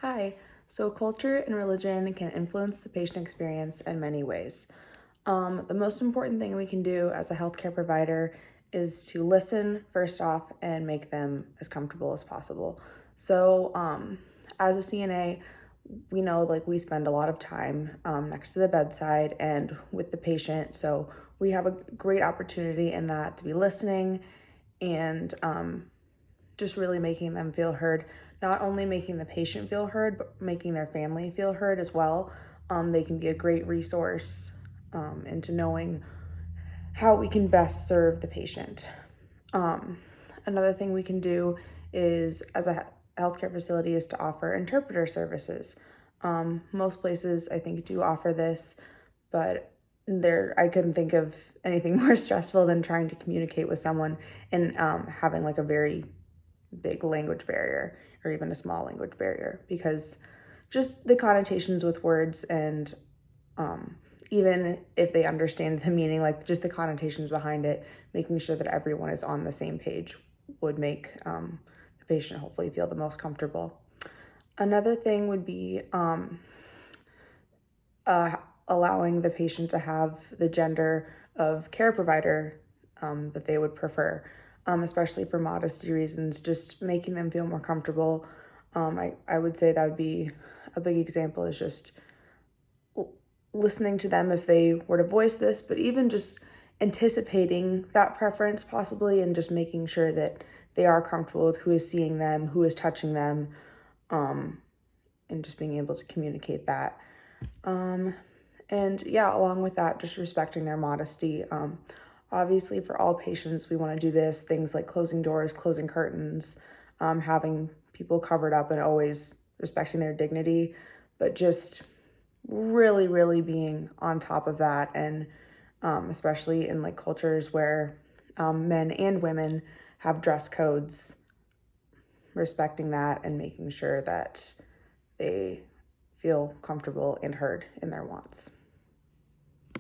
Hi. So culture and religion can influence the patient experience in many ways. The most important thing we can do as a healthcare provider is to listen first off and make them as comfortable as possible. So, as a CNA, we know like we spend a lot of time next to the bedside and with the patient. So we have a great opportunity in that to be listening and just really making them feel heard, not only making the patient feel heard, but making their family feel heard as well. They can be a great resource into knowing how we can best serve the patient. Another thing we can do is, as a healthcare facility, is to offer interpreter services. Most places, I think, do offer this, but I couldn't think of anything more stressful than trying to communicate with someone and having like a very big language barrier or even a small language barrier, because just the connotations with words and even if they understand the meaning, like just the connotations behind it, making sure that everyone is on the same page would make the patient hopefully feel the most comfortable. Another thing would be allowing the patient to have the gender of care provider that they would prefer, especially for modesty reasons, just making them feel more comfortable. I would say that would be a big example, is just listening to them if they were to voice this, but even just anticipating that preference possibly and just making sure that they are comfortable with who is seeing them, who is touching them, and just being able to communicate that. And yeah, along with that, just respecting their modesty. Obviously, for all patients, we want to do this, things like closing doors, closing curtains, having people covered up and always respecting their dignity, but just really, really being on top of that. And especially in like cultures where men and women have dress codes, respecting that and making sure that they feel comfortable and heard in their wants.